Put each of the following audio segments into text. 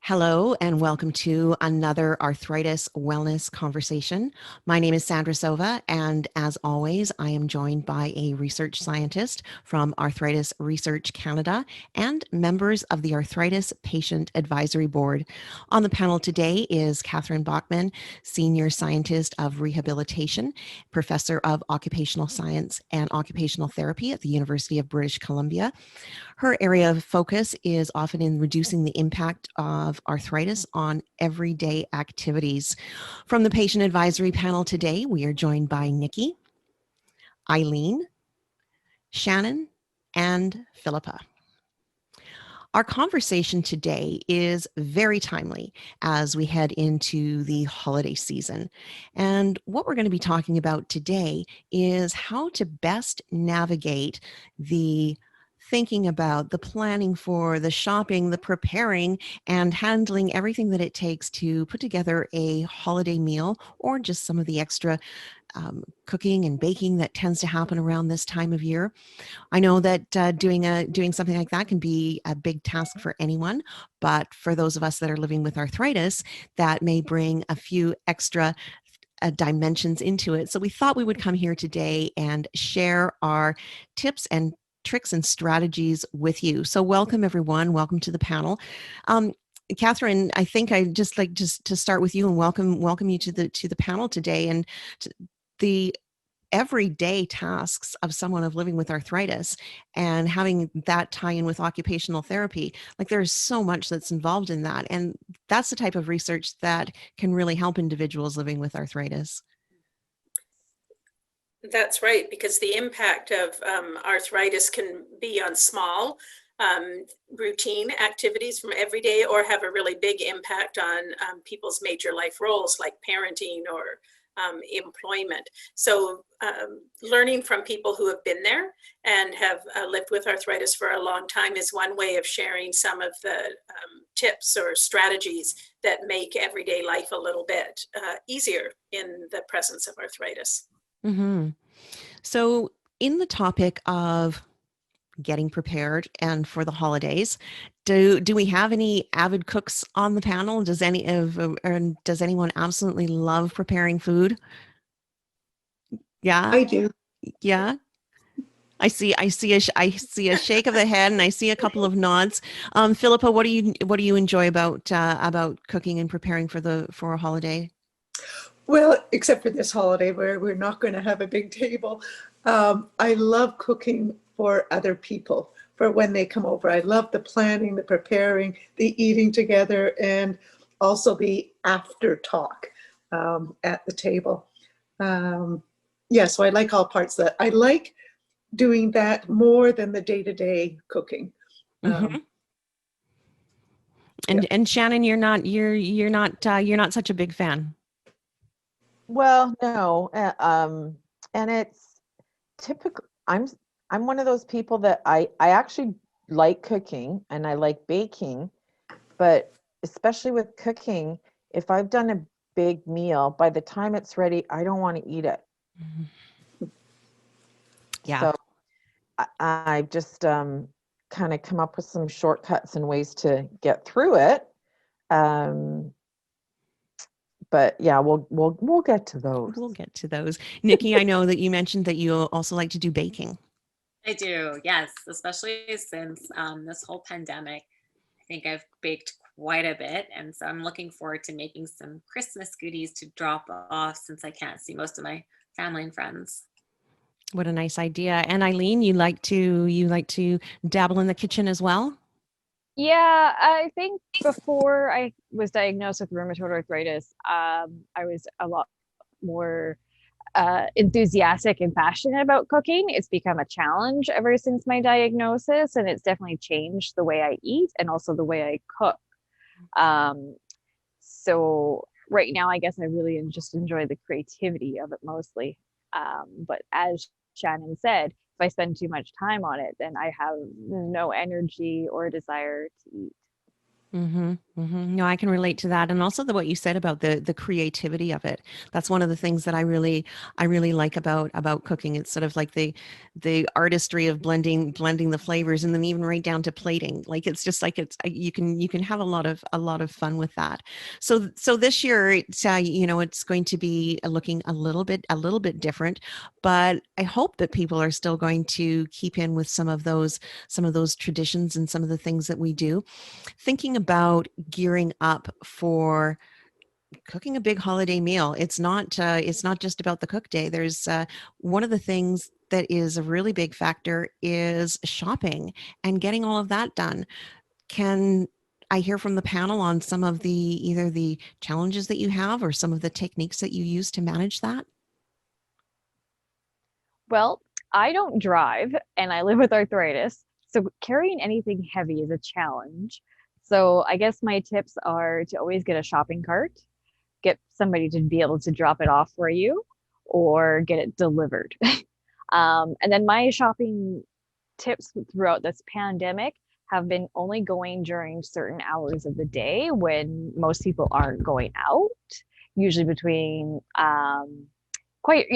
Hello, and welcome to another Arthritis Wellness Conversation. My name is Sandra Sova, and as always, I am joined by a research scientist from Arthritis Research Canada and members of the Arthritis Patient Advisory Board. On the panel today is Catherine Bachman, Senior Scientist of Rehabilitation, Professor of Occupational Science and Occupational Therapy at the University of British Columbia. Her area of focus is often in reducing the impact of arthritis on everyday activities. From the patient advisory panel today, we are joined by Nikki, Eileen, Shannon, and Philippa. Our conversation today is very timely as we head into the holiday season. And what we're going to be talking about today is how to best navigate the thinking about, the planning for, the shopping, the preparing, and handling everything that it takes to put together a holiday meal or just some of the extra cooking and baking that tends to happen around this time of year. I know that doing something like that can be a big task for anyone, but for those of us that are living with arthritis, that may bring a few extra dimensions into it. So we thought we would come here today and share our tips and tricks and strategies with you. So welcome everyone. Welcome to the panel. Catherine, I think I just like just to start with you and welcome you to the panel today and the everyday tasks of someone of living with arthritis and having that tie in with occupational therapy. Like there's so much that's involved in that. And that's the type of research that can really help individuals living with arthritis. That's right, because the impact of arthritis can be on small routine activities from every day or have a really big impact on people's major life roles like parenting or employment. So learning from people who have been there and have lived with arthritis for a long time is one way of sharing some of the tips or strategies that make everyday life a little bit easier in the presence of arthritis. Mm-hmm. So in the topic of getting prepared and for the holidays, do we have any avid cooks on the panel? Does anyone absolutely love preparing food? Yeah. I do. Yeah. I see a shake of the head and I see a couple of nods. Philippa, what do you enjoy about cooking and preparing for a holiday? Well, except for this holiday where we're not going to have a big table. I love cooking for other people, for when they come over. I love the planning, the preparing, the eating together, and also the after talk at the table. So I like all parts of that. I like doing that more than the day-to-day cooking. Mm-hmm. And Shannon, you're not such a big fan. Well, no, and it's typical. I'm one of those people that I actually like cooking and I like baking, but especially with cooking, if I've done a big meal, by the time it's ready, I don't want to eat it. Mm-hmm. Yeah. So I just kind of come up with some shortcuts and ways to get through it. But yeah, we'll get to those. We'll get to those. Nikki, I know that you mentioned that you also like to do baking. I do, yes, especially since this whole pandemic. I think I've baked quite a bit, and so I'm looking forward to making some Christmas goodies to drop off since I can't see most of my family and friends. What a nice idea. And Eileen, you like to dabble in the kitchen as well? Yeah, I think before I was diagnosed with rheumatoid arthritis, I was a lot more enthusiastic and passionate about cooking. It's become a challenge ever since my diagnosis, and it's definitely changed the way I eat and also the way I cook. So right now, I guess I really just enjoy the creativity of it mostly. But as Shannon said, if I spend too much time on it, then I have no energy or desire to eat. Mm-hmm. No, I can relate to that, and also what you said about the creativity of it. That's one of the things that I really like about cooking. It's sort of like the artistry of blending the flavors, and then even right down to plating. Like it's just like you can have a lot of fun with that. So this year it's it's going to be looking a little bit different, but I hope that people are still going to keep in with some of those traditions and some of the things that we do. Thinking about gearing up for cooking a big holiday meal. It's not just about the cook day. There's one of the things that is a really big factor is shopping and getting all of that done. Can I hear from the panel on some of the either the challenges that you have or some of the techniques that you use to manage that? Well, I don't drive and I live with arthritis, so carrying anything heavy is a challenge. So I guess my tips are to always get a shopping cart, get somebody to be able to drop it off for you, or get it delivered. And then my shopping tips throughout this pandemic have been only going during certain hours of the day when most people aren't going out, usually between quite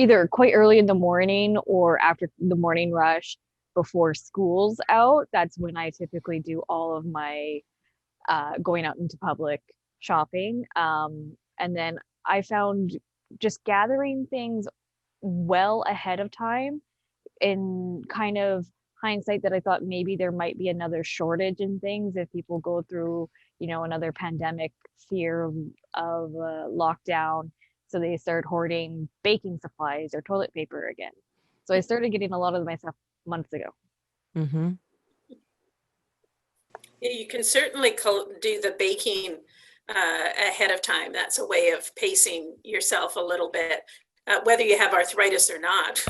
early in the morning or after the morning rush before school's out. That's when I typically do all of my going out into public shopping. And then I found just gathering things well ahead of time in kind of hindsight that I thought maybe there might be another shortage in things if people go through, another pandemic fear of lockdown. So they start hoarding baking supplies or toilet paper again. So I started getting a lot of my stuff months ago. Mm-hmm. You can certainly do the baking ahead of time. That's a way of pacing yourself a little bit, whether you have arthritis or not.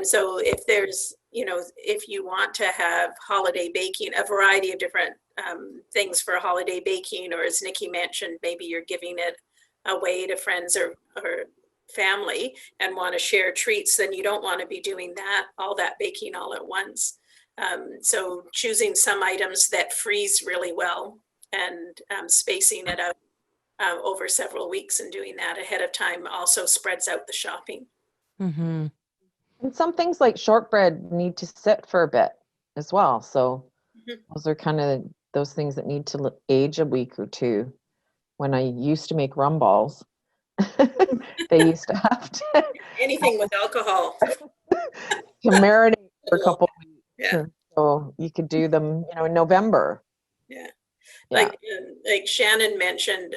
So if there's, if you want to have holiday baking, a variety of different things for holiday baking, or as Nikki mentioned, maybe you're giving it away to friends or family and want to share treats, then you don't want to be doing all that baking all at once. So choosing some items that freeze really well and spacing it out over several weeks and doing that ahead of time also spreads out the shopping. Mm-hmm. And some things like shortbread need to sit for a bit as well. So those are kind of those things that need to age a week or two. When I used to make rum balls, they used to have to anything with alcohol to marinate for a couple of weeks. Yeah. So you could do them, in November. Yeah. Like Shannon mentioned,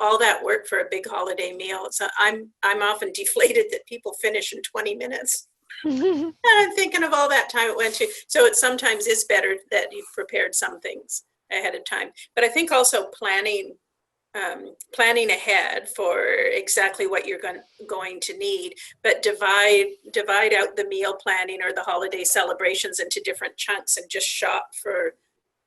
all that work for a big holiday meal. So I'm often deflated that people finish in 20 minutes. And I'm thinking of all that time it went to. So it sometimes is better that you've prepared some things ahead of time. But I think also planning ahead for exactly what you're going to need, but divide out the meal planning or the holiday celebrations into different chunks and just shop for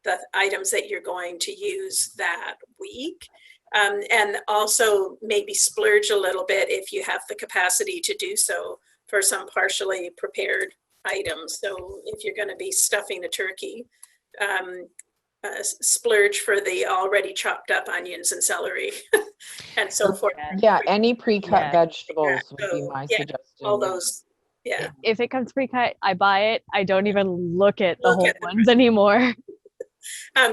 the items that you're going to use that week. And also maybe splurge a little bit if you have the capacity to do so for some partially prepared items. So if you're going to be stuffing a turkey, splurge for the already chopped up onions and celery and so forth. Yeah, any pre-cut vegetables would be my suggestion. All those, If it comes pre-cut, I buy it. I don't even look at the whole ones anymore.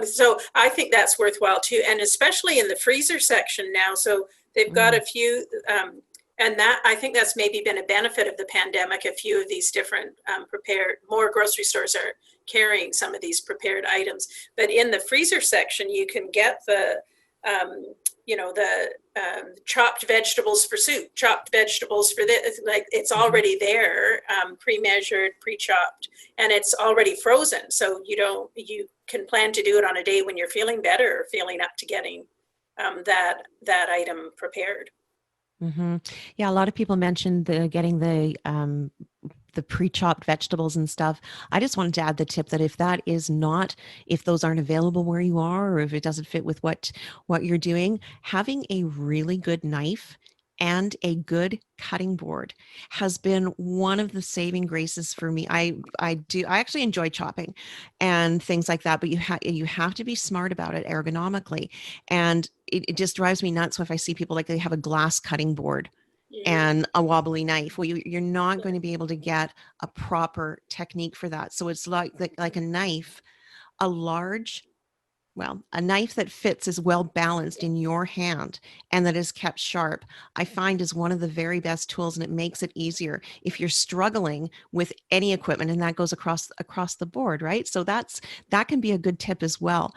So I think that's worthwhile too, and especially in the freezer section now. So they've got a few, and that I think that's maybe been a benefit of the pandemic. A few of these different more grocery stores are carrying some of these prepared items. But in the freezer section, you can get the chopped vegetables for soup, chopped vegetables for this. Like it's already there, pre-measured, pre-chopped, and it's already frozen. So you can plan to do it on a day when you're feeling better or feeling up to getting that item prepared. Mm-hmm. Yeah, a lot of people mentioned getting the pre-chopped vegetables and stuff. I just wanted to add the tip that if those aren't available where you are, or if it doesn't fit with what you're doing, having a really good knife and a good cutting board has been one of the saving graces for me. I actually enjoy chopping and things like that, but you have to be smart about it ergonomically. And it just drives me nuts if I see people like they have a glass cutting board and a wobbly knife. Well, you're not going to be able to get a proper technique for that. So it's like a knife, a large, well, a knife that fits is well balanced in your hand and that is kept sharp, I find is one of the very best tools, and it makes it easier if you're struggling with any equipment, and that goes across the board, right? So that can be a good tip as well.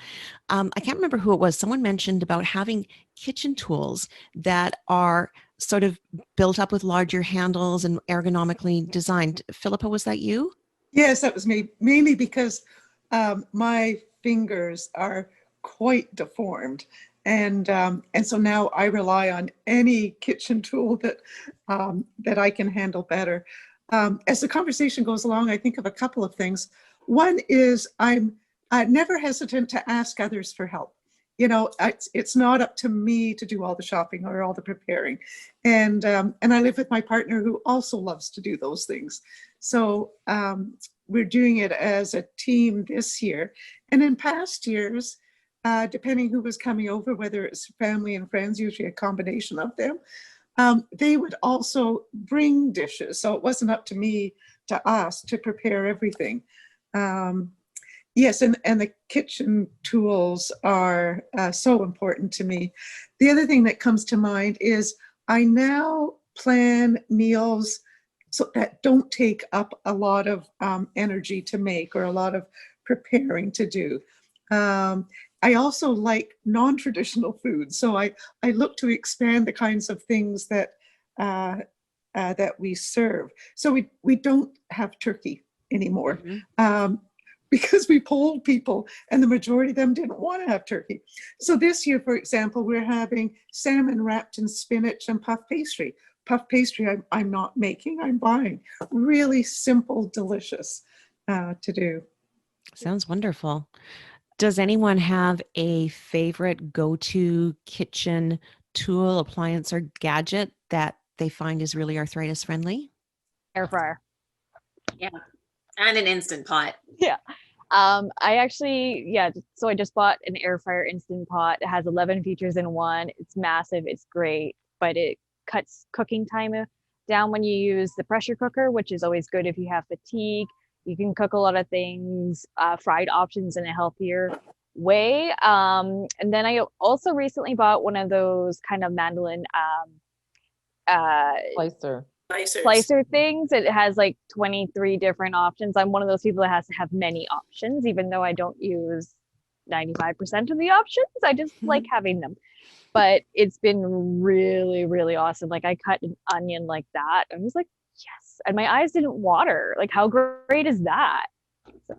I can't remember who it was. Someone mentioned about having kitchen tools that are sort of built up with larger handles and ergonomically designed. Philippa, was that you? Yes, that was me, mainly because my fingers are quite deformed. And so now I rely on any kitchen tool that I can handle better. As the conversation goes along, I think of a couple of things. One is I'm never hesitant to ask others for help. You know, it's not up to me to do all the shopping or all the preparing. And I live with my partner who also loves to do those things. So we're doing it as a team this year. And in past years, depending who was coming over, whether it's family and friends, usually a combination of them, they would also bring dishes. So it wasn't up to me to ask to prepare everything. Yes, and the kitchen tools are so important to me. The other thing that comes to mind is I now plan meals so that don't take up a lot of energy to make or a lot of preparing to do. I also like non-traditional foods, so I look to expand the kinds of things that we serve. So we don't have turkey anymore. Mm-hmm. Because we polled people and the majority of them didn't want to have turkey. So this year, for example, we're having salmon wrapped in spinach and puff pastry. Puff pastry I'm not making, I'm buying. Really simple, delicious to do. Sounds wonderful. Does anyone have a favorite go-to kitchen tool, appliance, or gadget that they find is really arthritis friendly? Air fryer. Yeah. And an Instant Pot. Yeah. I actually, so I just bought an air fryer Instant Pot. It has 11 features in one. It's massive. It's great, but it cuts cooking time down when you use the pressure cooker, which is always good if you have fatigue. You can cook a lot of things, fried options in a healthier way. And then I also recently bought one of those kind of mandolin slicer things. It has like 23 different options. I'm one of those people that has to have many options, even though I don't use 95% of the options. I just like having them. But it's been really, really awesome. Like I cut an onion like that. I was like, yes. And my eyes didn't water. Like how great is that? So.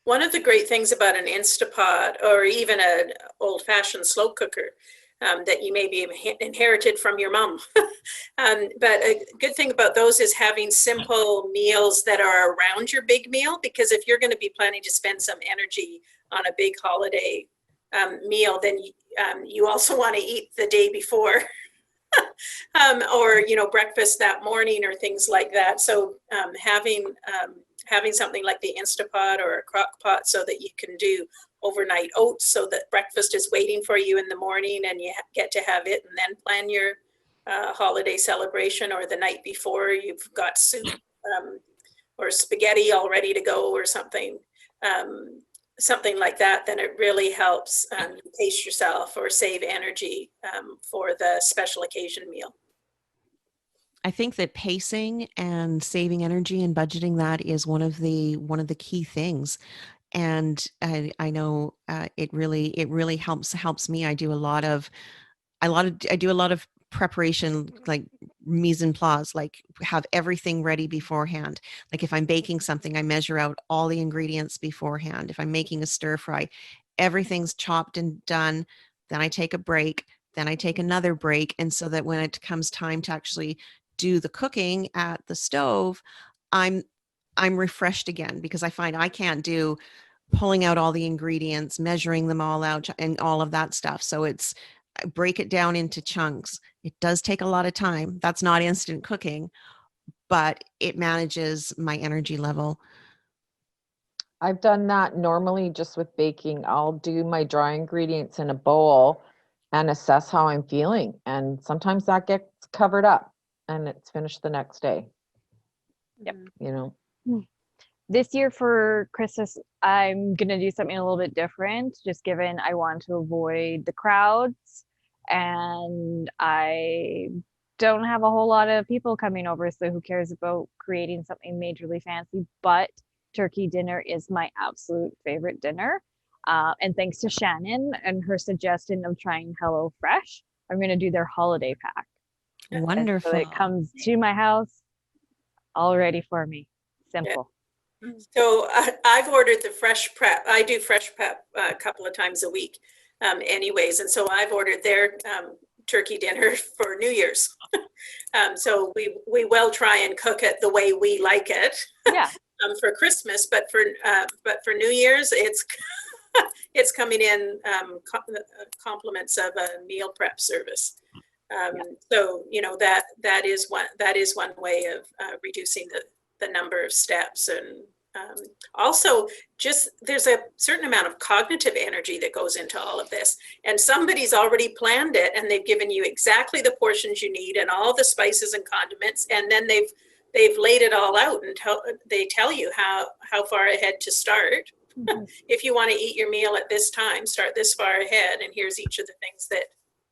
One of the great things about an Instapot or even an old-fashioned slow cooker that you maybe inherited from your mom. But a good thing about those is having simple meals that are around your big meal, because if you're going to be planning to spend some energy on a big holiday meal, then you also want to eat the day before or, breakfast that morning or things like that. So having something like the Instapot or a crock pot so that you can do overnight oats so that breakfast is waiting for you in the morning and you get to have it and then plan your holiday celebration, or the night before you've got soup or spaghetti all ready to go or something like that, then it really helps pace yourself or save energy for the special occasion meal. I think that pacing and saving energy and budgeting that is one of the key things. And I know it really helps me. I do a lot of preparation, like mise en place, like have everything ready beforehand. Like if I'm baking something, I measure out all the ingredients beforehand. If I'm making a stir fry, everything's chopped and done. Then I take a break, then I take another break. And so that when it comes time to actually do the cooking at the stove, I'm refreshed again, because I find I can't do pulling out all the ingredients, measuring them all out and all of that stuff. So it's break it down into chunks. It does take a lot of time. That's not instant cooking, but it manages my energy level. I've done that normally just with baking. I'll do my dry ingredients in a bowl and assess how I'm feeling. And sometimes that gets covered up and it's finished the next day. Yep. You know. This year for Christmas, I'm going to do something a little bit different, just given I want to avoid the crowds and I don't have a whole lot of people coming over. So who cares about creating something majorly fancy? But turkey dinner is my absolute favorite dinner. And thanks to Shannon and her suggestion of trying HelloFresh, I'm going to do their holiday pack. Wonderful. So it comes to my house all ready for me. Simple. So I've ordered the fresh prep. I do fresh prep a couple of times a week anyways. And so I've ordered their turkey dinner for New Year's. So we will try and cook it the way we like it. Yeah. For Christmas, but for New Year's, it's coming in compliments of a meal prep service. So that is one way of reducing the number of steps, and also just there's a certain amount of cognitive energy that goes into all of this, and somebody's already planned it and they've given you exactly the portions you need and all the spices and condiments, and then they've laid it all out and they tell you how far ahead to start. Mm-hmm. If you want to eat your meal at this time, start this far ahead, and here's each of the things that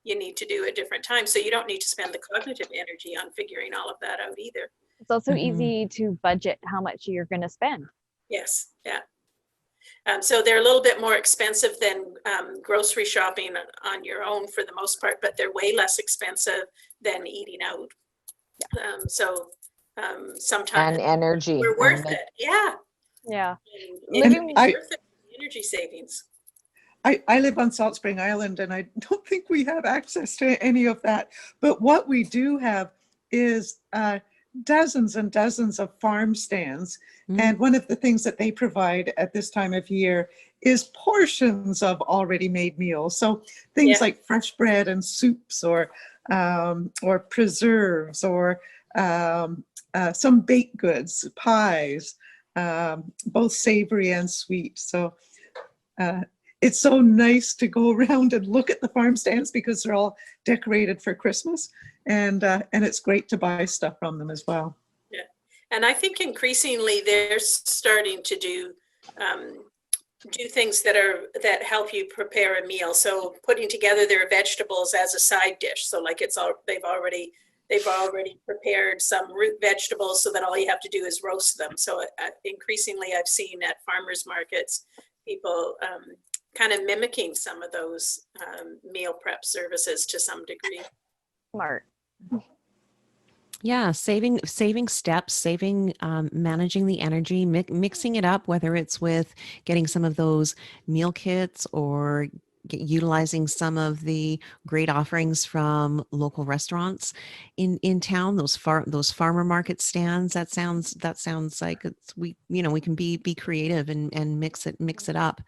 you need to do at different times. So you don't need to spend the cognitive energy on figuring all of that out either. It's also easy to budget how much you're going to spend. Yes, yeah. So they're a little bit more expensive than grocery shopping on your own for the most part, but they're way less expensive than eating out. Sometimes and energy. we're worth it. Yeah. Yeah. It's worth it, energy savings. I live on Salt Spring Island, and I don't think we have access to any of that. But what we do have is dozens and dozens of farm stands. And one of the things that they provide at this time of year is portions of already made meals. So things like fresh bread and soups, or preserves, or some baked goods, pies, both savory and sweet. So it's so nice to go around and look at the farm stands because they're all decorated for Christmas, and it's great to buy stuff from them as well. Yeah, and I think increasingly they're starting to do things that help you prepare a meal. So putting together their vegetables as a side dish. So like they've already prepared some root vegetables so that all you have to do is roast them. So increasingly I've seen at farmers markets people kind of mimicking some of those meal prep services to some degree. Smart. Yeah, saving steps, managing the energy, mixing it up, whether it's with getting some of those meal kits or utilizing some of the great offerings from local restaurants in town, those farmer market stands. That sounds like we can be creative and mix it up.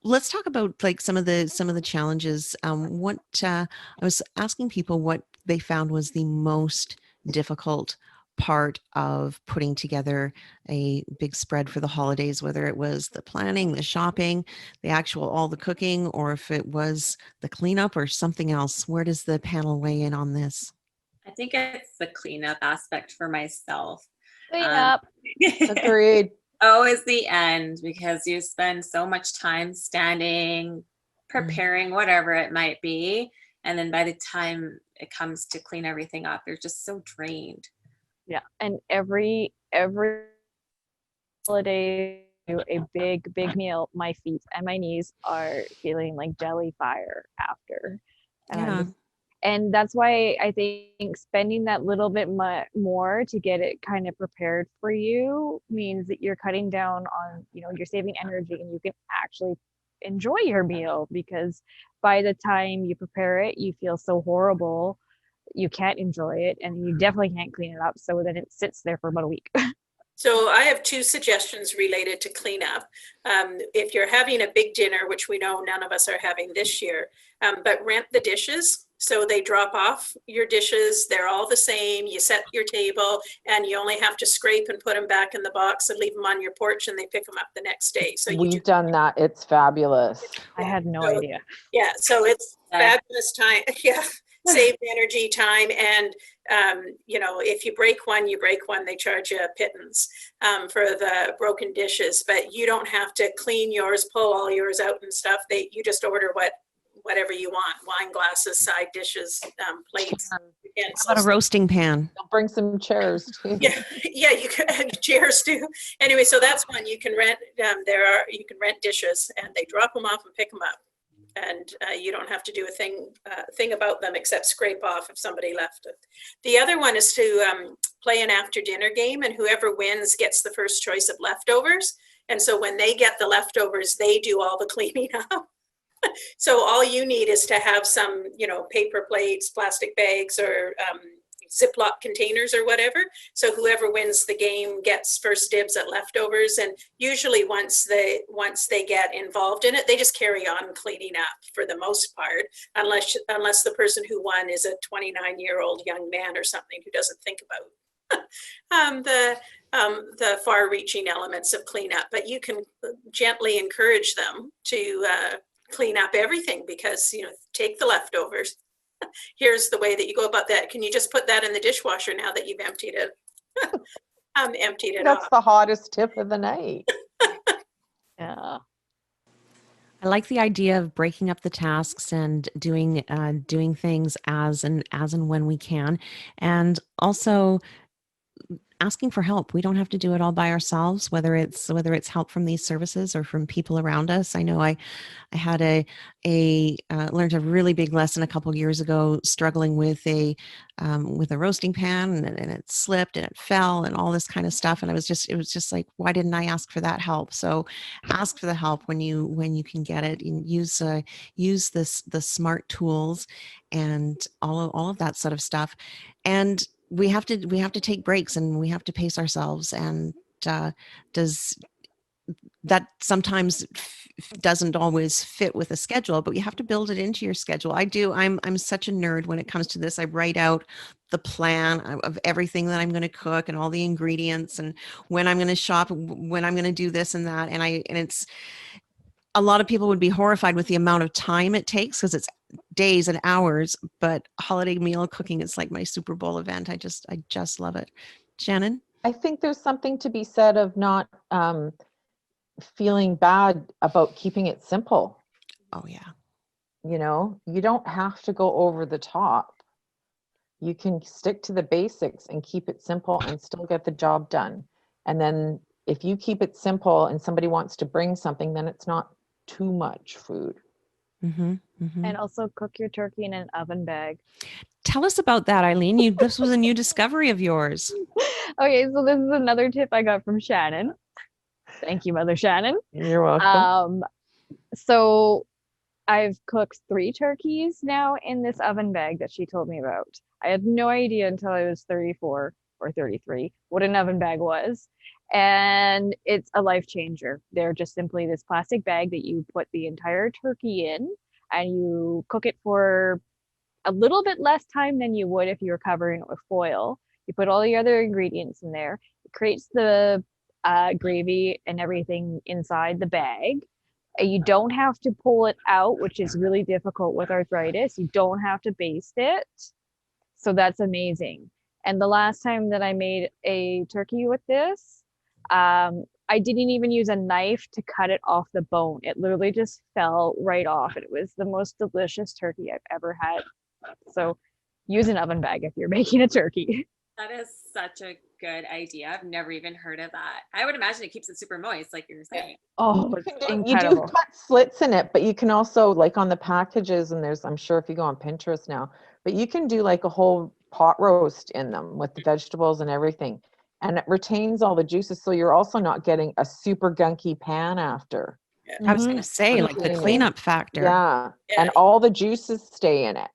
Let's talk about like some of the challenges. What I was asking people what they found was the most difficult part of putting together a big spread for the holidays, whether it was the planning, the shopping, all the cooking, or if it was the cleanup or something else. Where does the panel weigh in on this? I think it's the cleanup aspect for myself. Cleanup. Agreed. Always the end, because you spend so much time standing, preparing whatever it might be. And then by the time it comes to clean everything up, you're just so drained. Yeah. And every holiday, a big meal, my feet and my knees are feeling like jelly fire after. And that's why I think spending that little bit more to get it kind of prepared for you means that you're cutting down on, you're saving energy and you can actually enjoy your meal, because by the time you prepare it, you feel so horrible. You can't enjoy it, and you definitely can't clean it up. So then it sits there for about a week. So I have two suggestions related to cleanup. If you're having a big dinner, which we know none of us are having this year, but rent the dishes. So they drop off your dishes. They're all the same. You set your table and you only have to scrape and put them back in the box and leave them on your porch and they pick them up the next day. So We've done that. It's fabulous. I had no idea. Yeah, so it's fabulous time. Yeah, saved energy, time, and if you break one, they charge you pittance for the broken dishes, but you don't have to clean yours, pull all yours out and stuff. You just order whatever you want: wine glasses, side dishes, plates, utensils. How about a roasting pan? I'll bring some chairs too. Yeah, you can chairs too. Anyway, so that's one you can rent. You can rent dishes, and they drop them off and pick them up, and you don't have to do a thing about them except scrape off if somebody left it. The other one is to play an after dinner game, and whoever wins gets the first choice of leftovers. And so when they get the leftovers, they do all the cleaning up. So all you need is to have some, paper plates, plastic bags, or Ziploc containers or whatever. So whoever wins the game gets first dibs at leftovers. And usually once they get involved in it, they just carry on cleaning up for the most part, unless the person who won is a 29-year-old young man or something who doesn't think about the far-reaching elements of cleanup. But you can gently encourage them to clean up everything, because take the leftovers. Here's the way that you go about that. Can you just put that in the dishwasher now that you've emptied it? Emptied it That's off. the hottest tip of the night. Yeah. I like the idea of breaking up the tasks and doing things as and when we can, and also asking for help. We don't have to do it all by ourselves, whether it's help from these services or from people around us. I know I had learned a really big lesson a couple years ago, struggling with a roasting pan, and it slipped and it fell and all this kind of stuff. And it was just like, why didn't I ask for that help? So ask for the help when you can get it, and use the smart tools and all of that sort of stuff. And we have to take breaks, and we have to pace ourselves. And does that sometimes doesn't always fit with a schedule, but you have to build it into your schedule. I do. I'm such a nerd when it comes to this. I write out the plan of everything that I'm going to cook and all the ingredients and when I'm going to shop, when I'm going to do this and that. And it's, a lot of people would be horrified with the amount of time it takes, because it's days and hours, but holiday meal cooking is like my Super Bowl event. I just love it. Shannon? I think there's something to be said of not feeling bad about keeping it simple. Oh yeah. You don't have to go over the top. You can stick to the basics and keep it simple and still get the job done. And then if you keep it simple and somebody wants to bring something, then it's not too much food. Mm-hmm, mm-hmm. And also cook your turkey in an oven bag. Tell us about that, Eileen. This was a new discovery of yours. Okay, so this is another tip I got from Shannon. Thank you, Mother Shannon. You're welcome. So I've cooked 3 turkeys now in this oven bag that she told me about. I had no idea until I was 34 or 33 what an oven bag was. And it's a life changer. They're just simply this plastic bag that you put the entire turkey in, and you cook it for a little bit less time than you would if you were covering it with foil. You put all the other ingredients in there. It creates the gravy and everything inside the bag. You don't have to pull it out, which is really difficult with arthritis. You don't have to baste it. So that's amazing. And the last time that I made a turkey with this, I didn't even use a knife to cut it off the bone. It literally just fell right off. And it was the most delicious turkey I've ever had. So use an oven bag if you're making a turkey. That is such a good idea. I've never even heard of that. I would imagine it keeps it super moist, like you're saying. Oh, it's You incredible. do cut slits in it, but you can also, like on the packages, and I'm sure if you go on Pinterest now, but you can do like a whole pot roast in them with the vegetables and everything. And it retains all the juices. So you're also not getting a super gunky pan after. I was going to say, like the cleanup factor. Yeah. And all the juices stay in it.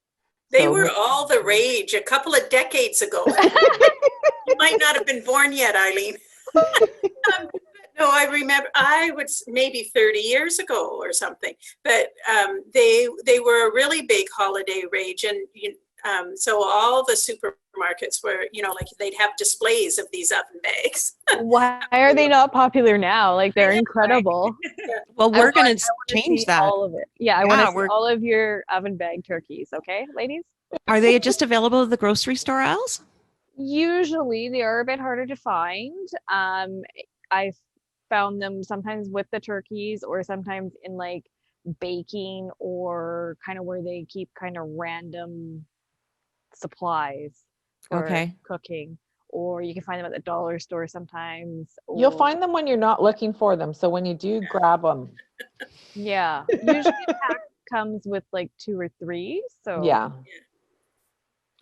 They were all the rage a couple of decades ago. You might not have been born yet, Eileen. No, I remember I was maybe 30 years ago or something, but they were a really big holiday rage. And so all the supermarkets were, like they'd have displays of these oven bags. Why are they not popular now? Like they're incredible. Well, we're going to I wanna change see that. all of it. Yeah, I want Yeah, to see we're- all of your oven bag turkeys. Okay, ladies. Are they just available at the grocery store aisles? Usually they are a bit harder to find. I've found them sometimes with the turkeys or sometimes in like baking or kind of where they keep kind of random supplies for Okay. cooking. Or you can find them at the dollar store sometimes. You'll or- find them when you're not looking for them. So when you do, grab them. Yeah. Usually a pack comes with like 2 or 3. So Yeah.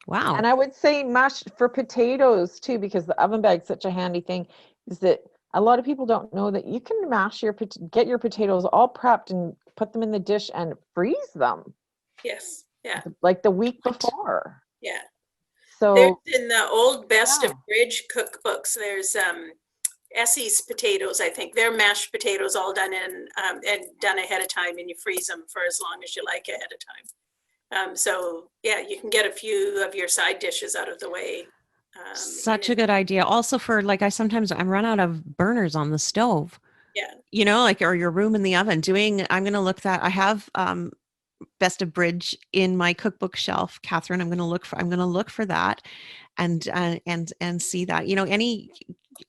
Wow. And I would say mash for potatoes too, because the oven bag's such a handy thing, is that a lot of people don't know that you can get your potatoes all prepped and put them in the dish and freeze them Yes. Yeah. like the week before. Yeah. So There's in the old best Yeah. of bridge cookbooks, there's Essie's potatoes, I think. They're mashed potatoes all done in and done ahead of time, and you freeze them for as long as you like ahead of time. So yeah, you can get a few of your side dishes out of the way. Such a good idea. Also for like, I sometimes I run out of burners on the stove. Yeah. Like, or your room in the oven. I'm going to look that. I have Best of Bridge in my cookbook shelf, Catherine. I'm going to look for that, and see that.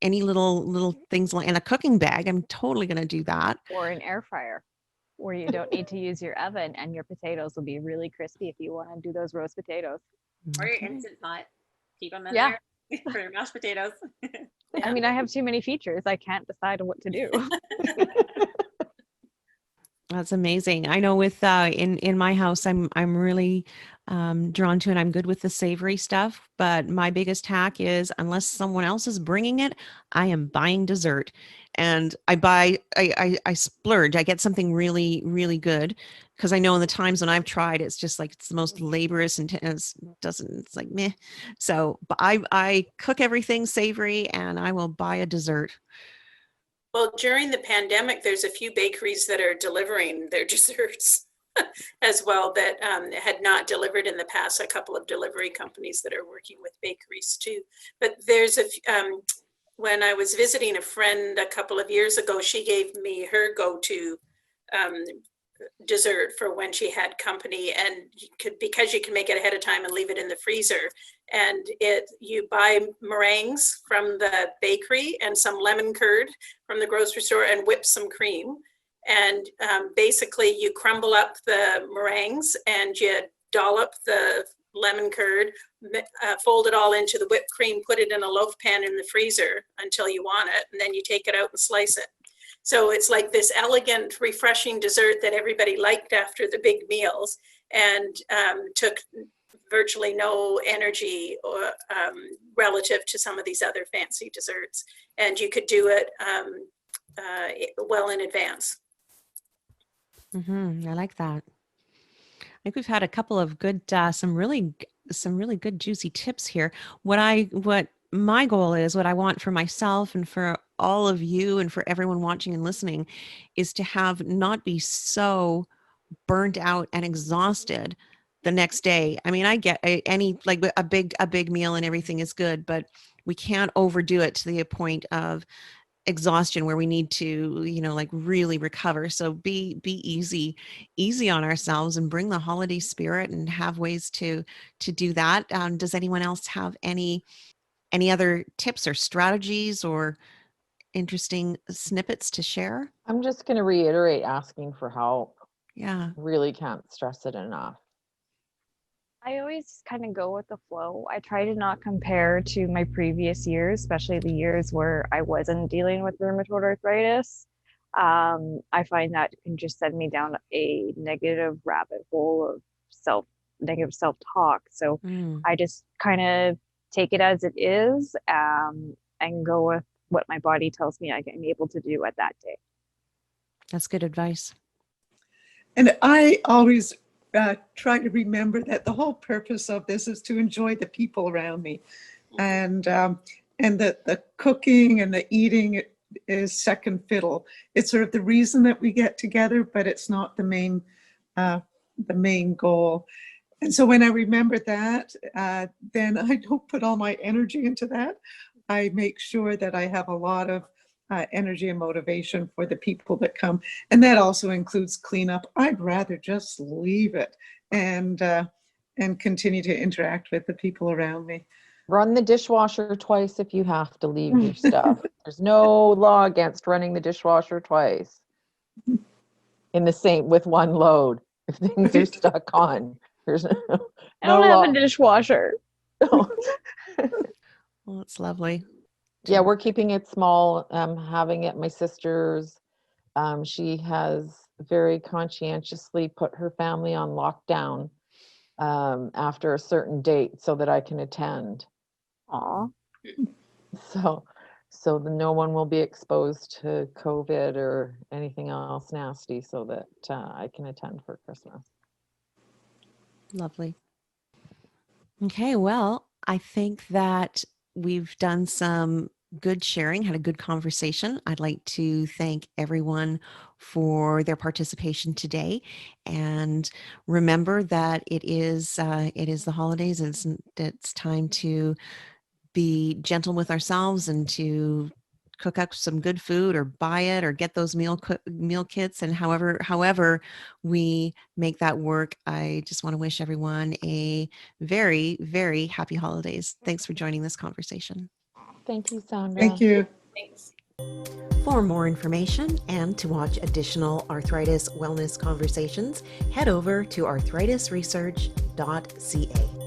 Any little things like, and a cooking bag. I'm totally going to do that. or an air fryer where you don't need to use your oven and your potatoes will be really crispy if you want to do those roast potatoes. Or your Okay. instant pot. Keep them in Yeah. there for your mashed potatoes. I mean, I have too many features. I can't decide on what to do. That's amazing. I know with in my house, I'm really drawn to, and I'm good with the savory stuff. But my biggest hack is, unless someone else is bringing it, I am buying dessert, and I splurge. I get something really really good, because I know in the times when I've tried, it's just like it's the most laborious and it's like meh. So but I cook everything savory, and I will buy a dessert. Well, during the pandemic, there's a few bakeries that are delivering their desserts as well that had not delivered in the past. A couple of delivery companies that are working with bakeries too. But there's when I was visiting a friend a couple of years ago, she gave me her go-to dessert for when she had company, and because you can make it ahead of time and leave it in the freezer, and you buy meringues from the bakery and some lemon curd from the grocery store and whip some cream, and basically you crumble up the meringues and you dollop the lemon curd, fold it all into the whipped cream, put it in a loaf pan in the freezer until you want it, and then you take it out and slice it. So it's like this elegant, refreshing dessert that everybody liked after the big meals, and took virtually no energy or relative to some of these other fancy desserts. And you could do it well in advance. I like that. I think we've had a couple of good, some really good juicy tips here. What my goal is, what I want for myself and for all of you and for everyone watching and listening, is to not be so burnt out and exhausted the next day. I mean, I get any, like a big meal and everything is good, but we can't overdo it to the point of exhaustion where we need to, like really recover. So be easy on ourselves and bring the holiday spirit and have ways to do that. Does anyone else have any other tips or strategies or interesting snippets to share? I'm just going to reiterate asking for help. Yeah. Really can't stress it enough. I always kind of go with the flow. I try to not compare to my previous years, especially the years where I wasn't dealing with rheumatoid arthritis. I find that can just send me down a negative rabbit hole of negative self-talk. So I just kind of take it as it is, and go with what my body tells me I'm able to do at that day. That's good advice. And I always try to remember that the whole purpose of this is to enjoy the people around me. And and the cooking and the eating is second fiddle. It's sort of the reason that we get together, but it's not the main goal. And so when I remember that, then I don't put all my energy into that. I make sure that I have a lot of energy and motivation for the people that come. And that also includes cleanup. I'd rather just leave it and continue to interact with the people around me. Run the dishwasher twice if you have to leave your stuff. There's no law against running the dishwasher twice in the same with one load if things are stuck on. There's no I don't have law. a dishwasher. Well, it's lovely. Yeah, we're keeping it small. Having it, my sister's, she has very conscientiously put her family on lockdown after a certain date so that I can attend. Aw. So no one will be exposed to COVID or anything else nasty so that I can attend for Christmas. Lovely. Okay, well, I think that we've done some good sharing, had a good conversation. I'd like to thank everyone for their participation today, and remember that it is the holidays. It's time to be gentle with ourselves and to cook up some good food or buy it or get those meal kits, and however we make that work. I just want to wish everyone a very, very happy holidays. Thanks for joining this conversation. Thank you, Sandra. Thank you. Thanks. For more information and to watch additional Arthritis Wellness Conversations, head over to arthritisresearch.ca.